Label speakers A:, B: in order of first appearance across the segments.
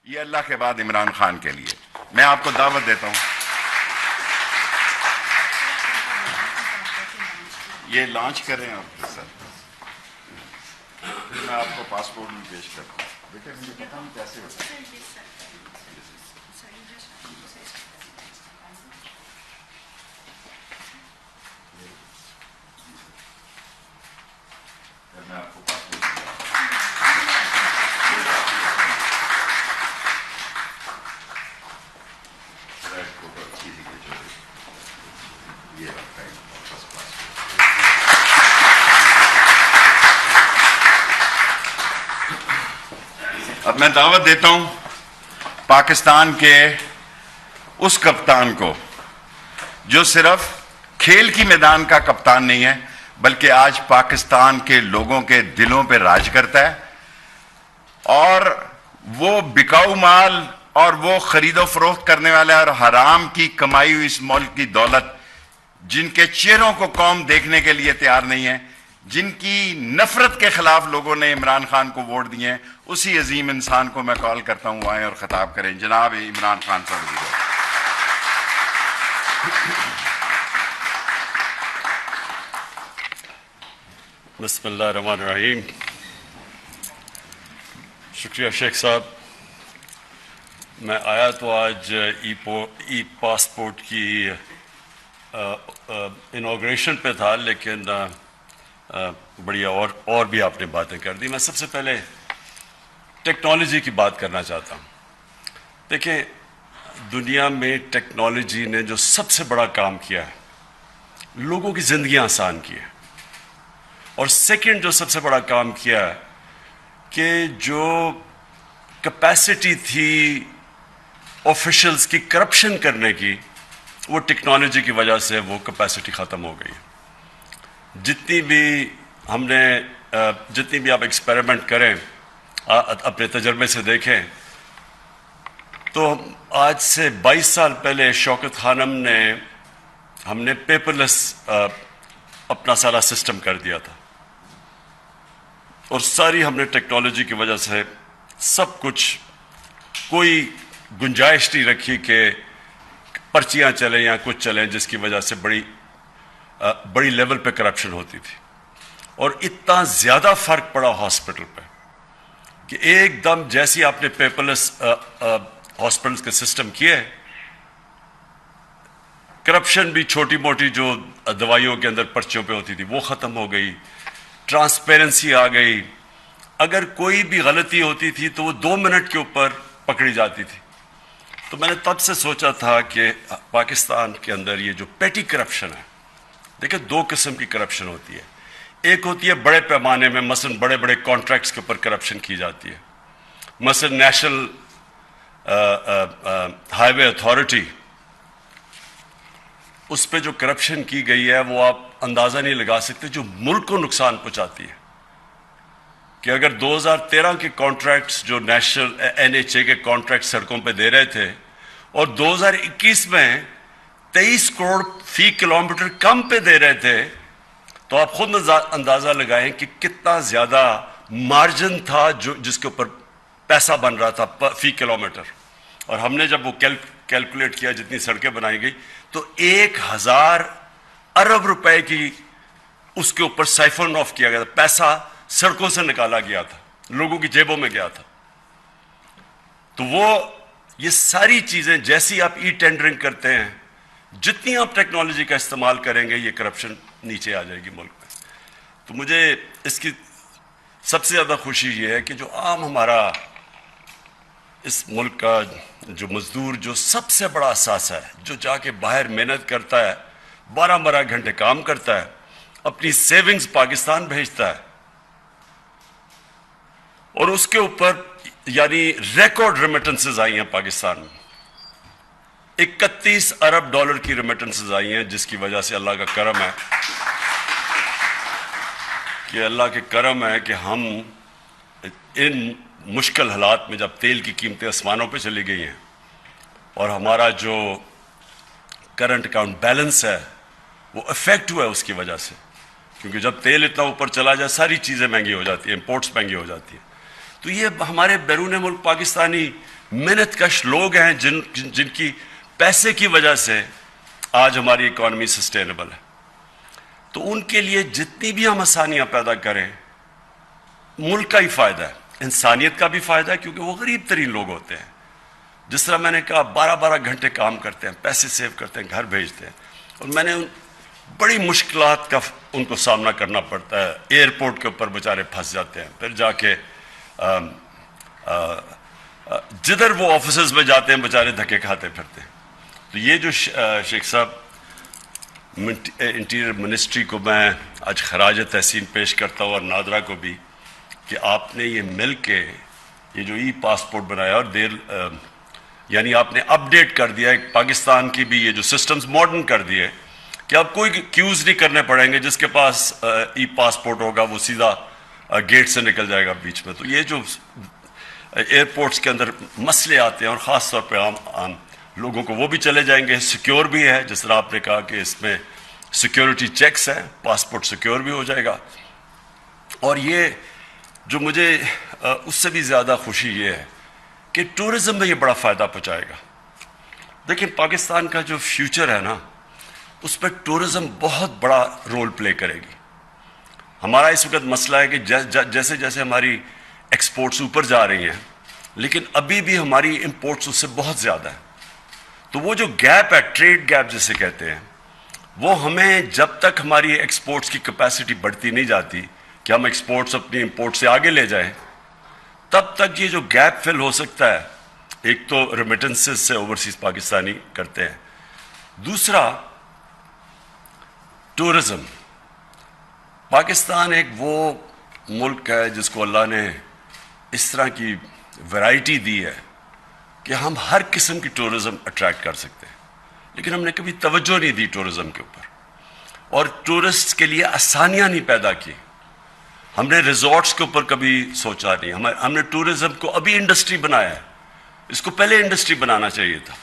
A: یہ اللہ کے بعد عمران خان کے لیے میں آپ کو دعوت دیتا ہوں. یہ لانچ کریں آپ کے ساتھ. پھر میں آپ کو پاسپورٹ بھی پیش کرتا ہوں. بیٹے مجھے پتا نہیں کیسے ہوتا ہے. میں آپ کو پاسپورٹ یہ رکھتا ہے. اب میں دعوت دیتا ہوں پاکستان کے اس کپتان کو جو صرف کھیل کی میدان کا کپتان نہیں ہے بلکہ آج پاکستان کے لوگوں کے دلوں پہ راج کرتا ہے. اور وہ بکاؤ مال اور وہ خرید و فروخت کرنے والے اور حرام کی کمائی ہوئی اس ملک کی دولت جن کے چہروں کو قوم دیکھنے کے لیے تیار نہیں ہے, جن کی نفرت کے خلاف لوگوں نے عمران خان کو ووٹ دیے ہیں, اسی عظیم انسان کو میں کال کرتا ہوں آئیں اور خطاب کریں. جناب عمران خان صاحب.
B: بسم اللہ الرحمن الرحیم. شکریہ شیخ صاحب. میں آیا تو آج ای پاسپورٹ کی انوگریشن پہ تھا, لیکن بڑی اور بھی آپ نے باتیں کر دی. میں سب سے پہلے ٹیکنالوجی کی بات کرنا چاہتا ہوں. دیکھیں, دنیا میں ٹیکنالوجی نے جو سب سے بڑا کام کیا ہے لوگوں کی زندگیاں آسان کی ہے. اور سیکنڈ جو سب سے بڑا کام کیا ہے کہ جو کیپیسٹی تھی آفیشلز کی کرپشن کرنے کی, وہ ٹیکنالوجی کی وجہ سے وہ کیپیسٹی ختم ہو گئی. جتنی بھی آپ ایکسپیریمنٹ کریں, اپنے تجربے سے دیکھیں, تو آج سے 22 سال پہلے شوکت خانم نے ہم نے پیپر لیس اپنا سارا سسٹم کر دیا تھا, اور ساری ہم نے ٹیکنالوجی کی وجہ سے سب کچھ, کوئی گنجائش نہیں رکھی کہ پرچیاں چلیں یا کچھ چلیں, جس کی وجہ سے بڑی لیول پہ کرپشن ہوتی تھی. اور اتنا زیادہ فرق پڑا ہاسپٹل پہ کہ ایک دم جیسی آپ نے پیپر لیس ہاسپٹلس کے سسٹم کیے, کرپشن بھی چھوٹی موٹی جو دوائیوں کے اندر پرچیوں پہ ہوتی تھی وہ ختم ہو گئی, ٹرانسپیرنسی آ گئی. اگر کوئی بھی غلطی ہوتی تھی تو وہ 2 منٹ کے اوپر پکڑی جاتی تھی. تو میں نے تب سے سوچا تھا کہ پاکستان کے اندر یہ جو پیٹی کرپشن ہے, دیکھیں 2 قسم کی کرپشن ہوتی ہے. ایک ہوتی ہے بڑے پیمانے میں, مثلا بڑے بڑے کانٹریکٹس کے اوپر کرپشن کی جاتی ہے. مثلا نیشنل ہائی وے اتھارٹی, اس پہ جو کرپشن کی گئی ہے وہ آپ اندازہ نہیں لگا سکتے, جو ملک کو نقصان پہنچاتی ہے. کہ اگر 2013 کے کانٹریکٹس جو نیشنل NHA کے کانٹریکٹ سڑکوں پہ دے رہے تھے, اور 2021 میں 23 کروڑ فی کلومیٹر کم پہ دے رہے تھے, تو آپ خود اندازہ لگائیں کہ کتنا زیادہ مارجن تھا جس کے اوپر پیسہ بن رہا تھا فی کلومیٹر. اور ہم نے جب وہ کیلکولیٹ کیا جتنی سڑکیں بنائی گئی, تو 1000 ارب روپے کی اس کے اوپر سائفن آف کیا گیا تھا, پیسہ سڑکوں سے نکالا گیا تھا, لوگوں کی جیبوں میں گیا تھا. تو یہ ساری چیزیں جیسی آپ ای ٹینڈرنگ کرتے ہیں, جتنی آپ ٹیکنالوجی کا استعمال کریں گے, یہ کرپشن نیچے آ جائے گی ملک میں. تو مجھے اس کی سب سے زیادہ خوشی یہ ہے کہ جو عام ہمارا اس ملک کا جو مزدور, جو سب سے بڑا اثاثہ ہے, جو جا کے باہر محنت کرتا ہے, 12 گھنٹے کام کرتا ہے, اپنی سیونگز پاکستان بھیجتا ہے, اور اس کے اوپر یعنی ریکارڈ ریمیٹنسز آئی ہیں پاکستان میں. 31 ارب ڈالر کی ریمیٹنسز آئی ہیں, جس کی وجہ سے اللہ کا کرم ہے کہ ہم ان مشکل حالات میں, جب تیل کی قیمتیں آسمانوں پہ چلی گئی ہیں اور ہمارا جو کرنٹ اکاؤنٹ بیلنس ہے وہ افیکٹ ہوا ہے اس کی وجہ سے, کیونکہ جب تیل اتنا اوپر چلا جائے ساری چیزیں مہنگی ہو جاتی ہیں, امپورٹس مہنگی ہو جاتی ہیں. تو یہ ہمارے بیرون ملک پاکستانی محنت کش لوگ ہیں جن کی پیسے کی وجہ سے آج ہماری اکانومی سسٹینیبل ہے. تو ان کے لیے جتنی بھی ہم آسانیاں پیدا کریں ملک کا ہی فائدہ ہے, انسانیت کا بھی فائدہ ہے, کیونکہ وہ غریب ترین لوگ ہوتے ہیں. جس طرح میں نے کہا 12 گھنٹے کام کرتے ہیں, پیسے سیو کرتے ہیں, گھر بھیجتے ہیں, اور میں نے بڑی مشکلات کا ان کو سامنا کرنا پڑتا ہے. ایئرپورٹ کے اوپر بیچارے پھنس جاتے ہیں, پھر جا کے جدھر وہ آفیسز میں جاتے ہیں بیچارے دھکے کھاتے پھرتے ہیں. تو یہ جو شیخ صاحب انٹیریئر منسٹری کو میں آج خراج تحسین پیش کرتا ہوں, اور نادرا کو بھی, کہ آپ نے یہ مل کے یہ جو ای پاسپورٹ بنایا, اور یعنی آپ نے اپڈیٹ کر دیا پاکستان کی بھی یہ جو سسٹمز ماڈرن کر دیے کہ اب کوئی کیوز نہیں کرنے پڑیں گے. جس کے پاس ای پاسپورٹ ہوگا وہ سیدھا گیٹ سے نکل جائے گا بیچ میں. تو یہ جو ایئرپورٹس کے اندر مسئلے آتے ہیں, اور خاص طور پہ عام لوگوں کو, وہ بھی چلے جائیں گے. سیکیور بھی ہے, جس طرح آپ نے کہا کہ اس میں سیکیورٹی چیکس ہیں, پاسپورٹ سیکیور بھی ہو جائے گا. اور یہ جو مجھے اس سے بھی زیادہ خوشی یہ ہے کہ ٹورزم میں یہ بڑا فائدہ پہنچائے گا. دیکھیں پاکستان کا جو فیوچر ہے نا, اس پہ ٹورزم بہت بڑا رول پلے کرے گی. ہمارا اس وقت مسئلہ ہے کہ جیسے جیسے ہماری ایکسپورٹس اوپر جا رہی ہیں, لیکن ابھی بھی ہماری امپورٹس اس سے بہت زیادہ ہیں. تو وہ جو گیپ ہے, ٹریڈ گیپ جسے کہتے ہیں, وہ ہمیں جب تک ہماری ایکسپورٹس کی کیپیسٹی بڑھتی نہیں جاتی کہ ہم ایکسپورٹس اپنی امپورٹ سے آگے لے جائیں, تب تک یہ جو گیپ فل ہو سکتا ہے. ایک تو ریمیٹنسز سے اوورسیز پاکستانی کرتے ہیں, دوسرا ٹورزم. پاکستان ایک وہ ملک ہے جس کو اللہ نے اس طرح کی ویرائٹی دی ہے کہ ہم ہر قسم کی ٹورزم اٹریکٹ کر سکتے ہیں, لیکن ہم نے کبھی توجہ نہیں دی ٹورزم کے اوپر, اور ٹورسٹ کے لیے آسانیاں نہیں پیدا کی. ہم نے ریزورٹس کے اوپر کبھی سوچا نہیں. ہم نے ٹورزم کو ابھی انڈسٹری بنایا ہے, اس کو پہلے انڈسٹری بنانا چاہیے تھا,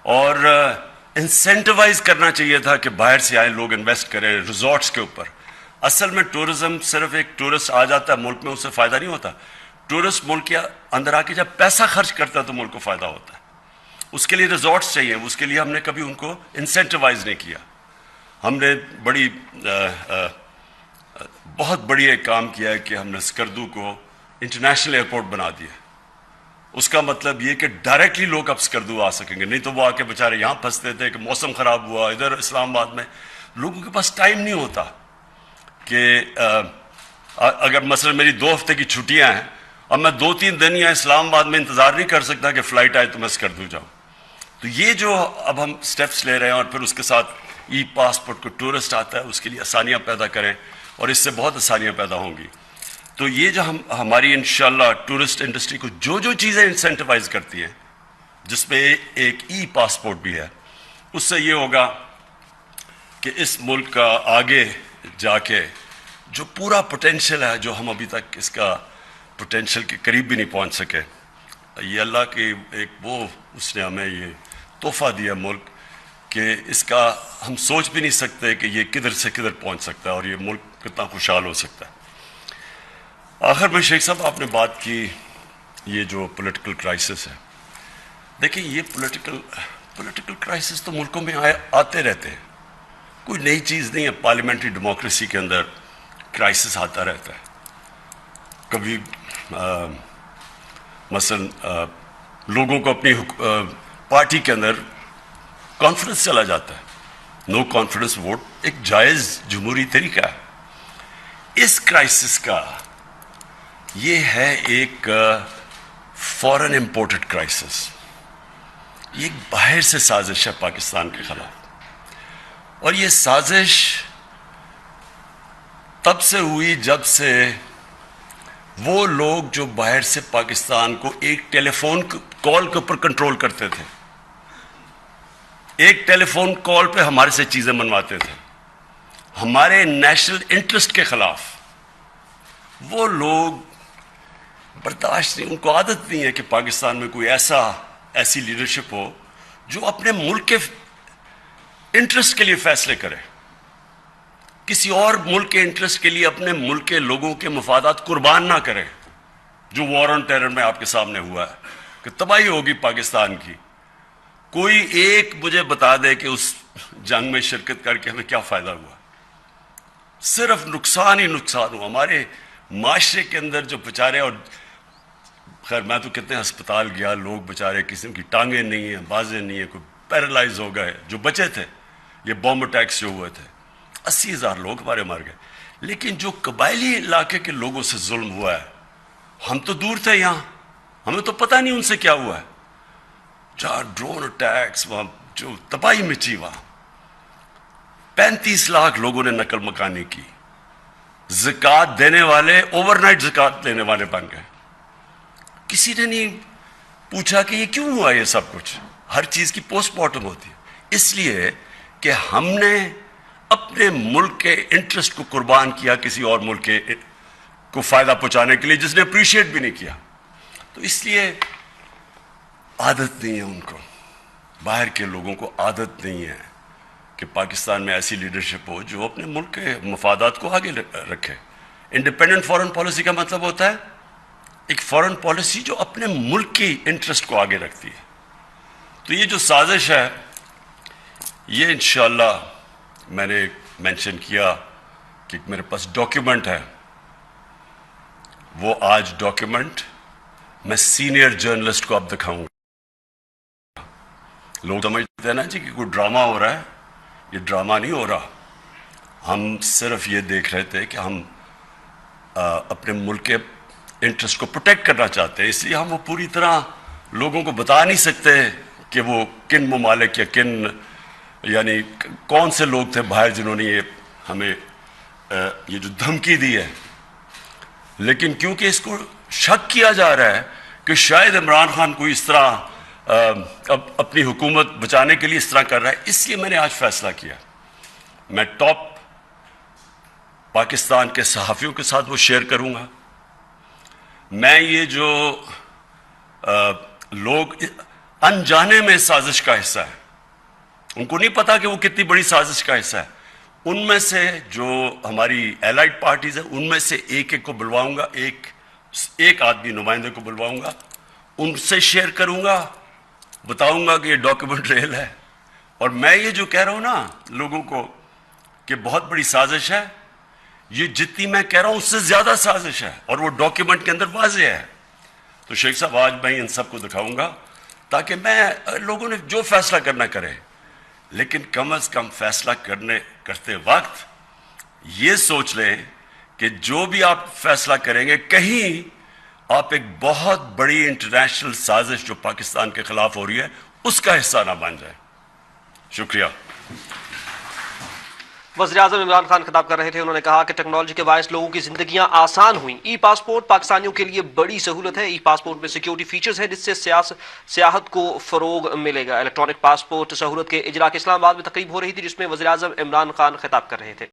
B: اور انسینٹیوائز کرنا چاہیے تھا کہ باہر سے آئے لوگ انویسٹ کریں ریزورٹس کے اوپر. اصل میں ٹورزم صرف ایک ٹورسٹ آ جاتا ہے ملک میں, اس سے فائدہ نہیں ہوتا. ٹورسٹ ملک کے اندر آ کے جب پیسہ خرچ کرتا ہے تو ملک کو فائدہ ہوتا ہے. اس کے لیے ریزورٹس چاہیے, اس کے لیے ہم نے کبھی ان کو انسینٹیوائز نہیں کیا. ہم نے بہت بڑی ایک کام کیا ہے کہ ہم نے اسکردو کو انٹرنیشنل ایئرپورٹ بنا دیا. اس کا مطلب یہ کہ ڈائریکٹلی لوگ اب اسکردو آ سکیں گے, نہیں تو وہ آ کے بیچارے یہاں پھنستے تھے کہ موسم خراب ہوا. ادھر اسلام آباد میں لوگوں کے پاس ٹائم نہیں ہوتا کہ اگر مثلا میری 2 ہفتے کی چھٹیاں ہیں, اب میں 2-3 دن یا اسلام آباد میں انتظار نہیں کر سکتا کہ فلائٹ آئے تو میں اسکردو جاؤں. تو یہ جو اب ہم سٹیپس لے رہے ہیں, اور پھر اس کے ساتھ ای پاسپورٹ کو ٹورسٹ آتا ہے اس کے لیے آسانیاں پیدا کریں, اور اس سے بہت آسانیاں پیدا ہوں گی. تو یہ جو ہماری انشاءاللہ ٹورسٹ انڈسٹری کو جو چیزیں انسینٹیوائز کرتی ہیں, جس میں ایک ای پاسپورٹ بھی ہے, اس سے یہ ہوگا کہ اس ملک کا آگے جا کے جو پورا پوٹینشیل ہے, جو ہم ابھی تک اس کا پوٹینشیل کے قریب بھی نہیں پہنچ سکے, یہ اللہ کی ایک وہ اس نے ہمیں یہ تحفہ دیا ملک کہ اس کا ہم سوچ بھی نہیں سکتے کہ یہ کدھر سے کدھر پہنچ سکتا ہے, اور یہ ملک کتنا خوشحال ہو سکتا ہے. آخر میں شیخ صاحب آپ نے بات کی یہ جو پولیٹیکل کرائسس ہے. دیکھیں یہ پولیٹیکل کرائسس تو ملکوں میں آتے رہتے ہیں, کوئی نئی چیز نہیں ہے. پارلیمنٹری ڈیموکریسی کے اندر کرائسس آتا رہتا ہے. کبھی مثلا لوگوں کو اپنی پارٹی کے اندر کانفیڈنس چلا جاتا ہے, نو کانفیڈنس ووٹ ایک جائز جمہوری طریقہ ہے. اس کرائسس کا یہ ہے ایک فورن امپورٹڈ کرائسس, یہ ایک باہر سے سازش ہے پاکستان کے خلاف, اور یہ سازش تب سے ہوئی جب سے وہ لوگ جو باہر سے پاکستان کو ایک ٹیلی فون کال کے اوپر کنٹرول کرتے تھے, ایک ٹیلی فون کال پہ ہمارے سے چیزیں منواتے تھے, ہمارے نیشنل انٹرسٹ کے خلاف, وہ لوگ برداشت نہیں, ان کو عادت نہیں ہے کہ پاکستان میں کوئی ایسی لیڈرشپ ہو جو اپنے ملک کے انٹرسٹ کے لیے فیصلے کرے, کسی اور ملک کے انٹرسٹ کے لیے اپنے ملک کے لوگوں کے مفادات قربان نہ کرے, جو وار آن ٹیرر میں آپ کے سامنے ہوا ہے. کہ تباہی ہوگی پاکستان کی. کوئی ایک مجھے بتا دے کہ اس جنگ میں شرکت کر کے ہمیں کیا فائدہ ہوا. صرف نقصان ہی نقصان ہوا ہمارے معاشرے کے اندر. جو بیچارے, اور خیر میں تو کتنے ہسپتال گیا, لوگ بیچارے قسم کی ٹانگیں نہیں ہیں, بازیں نہیں ہیں, کوئی پیرالائز ہو گئے جو بچے تھے. یہ بومب اٹیکس جو ہوئے تھے 80,000 لوگ ہمارے مر گئے. لیکن جو قبائلی علاقے کے لوگوں سے ظلم ہوا ہے, ہم تو دور تھے یہاں, ہمیں تو پتہ نہیں ان سے کیا ہوا ہے. جہاں ڈرون اٹیکس, وہاں جو تباہی مچی, وہاں 35 لاکھ لوگوں نے نقل مکانی کی. زکوٰۃ دینے والے اوور نائٹ زکوٰۃ دینے والے بن گئے. کسی نے نہیں پوچھا کہ یہ کیوں ہوا. یہ سب کچھ ہر چیز کی پوسٹ مارٹم ہوتی ہے, اس لیے کہ ہم نے اپنے ملک کے انٹرسٹ کو قربان کیا کسی اور ملک کے کو فائدہ پہنچانے کے لیے, جس نے اپریشیٹ بھی نہیں کیا. تو اس لیے عادت نہیں ہے ان کو, باہر کے لوگوں کو عادت نہیں ہے کہ پاکستان میں ایسی لیڈرشپ ہو جو اپنے ملک کے مفادات کو آگے رکھے. انڈیپینڈنٹ فارن پالیسی کا مطلب ہوتا ہے ایک فارن پالیسی جو اپنے ملک کی انٹرسٹ کو آگے رکھتی ہے. تو یہ جو سازش ہے, یہ انشاءاللہ میں نے مینشن کیا کہ میرے پاس ڈاکیومنٹ ہے. وہ آج ڈاکیومنٹ میں سینئر جرنلسٹ کو اب دکھاؤں گا. لوگ سمجھتے ہیں نا جی کہ کوئی ڈرامہ ہو رہا ہے. یہ ڈرامہ نہیں ہو رہا. ہم صرف یہ دیکھ رہے تھے کہ ہم اپنے ملک کے انٹرسٹ کو پروٹیکٹ کرنا چاہتے ہیں, اس لیے ہم وہ پوری طرح لوگوں کو بتا نہیں سکتے کہ وہ کن ممالک یا کن یعنی کون سے لوگ تھے باہر جنہوں نے یہ ہمیں یہ جو دھمکی دی ہے. لیکن کیونکہ اس کو شک کیا جا رہا ہے کہ شاید عمران خان کو اس طرح اپنی حکومت بچانے کے لیے اس طرح کر رہا ہے, اس لیے میں نے آج فیصلہ کیا. میں ٹاپ پاکستان کے صحافیوں کے ساتھ وہ شیئر کروں گا. میں یہ جو لوگ انجانے میں سازش کا حصہ ہے, ان کو نہیں پتا کہ وہ کتنی بڑی سازش کا حصہ ہے, ان میں سے جو ہماری ایلائڈ پارٹیز ہیں ان میں سے ایک ایک کو بلواؤں گا, ایک آدمی نمائندے کو بلواؤں گا, ان سے شیئر کروں گا, بتاؤں گا کہ یہ ڈاکیومنٹ ریل ہے. اور میں یہ جو کہہ رہا ہوں نا لوگوں کو کہ بہت بڑی سازش ہے, یہ جتنی میں کہہ رہا ہوں اس سے زیادہ سازش ہے, اور وہ ڈاکیومنٹ کے اندر واضح ہے. تو شیخ صاحب آج میں ان سب کو دکھاؤں گا تاکہ لوگوں نے جو فیصلہ کرنا کرے, لیکن کم از کم فیصلہ کرتے وقت یہ سوچ لیں کہ جو بھی آپ فیصلہ کریں گے کہیں آپ ایک بہت بڑی انٹرنیشنل سازش جو پاکستان کے خلاف ہو رہی ہے اس کا حصہ نہ بن جائے. شکریہ.
C: وزیر اعظم عمران خان خطاب کر رہے تھے. انہوں نے کہا کہ ٹیکنالوجی کے باعث لوگوں کی زندگیاں آسان ہوئیں. ای پاسپورٹ پاکستانیوں کے لیے بڑی سہولت ہے. ای پاسپورٹ میں سیکیورٹی فیچرز ہیں جس سے سیاحت کو فروغ ملے گا. الیکٹرانک پاسپورٹ سہولت کے اجرا کی اسلام آباد میں تقریب ہو رہی تھی جس میں وزیر اعظم عمران خان خطاب کر رہے تھے.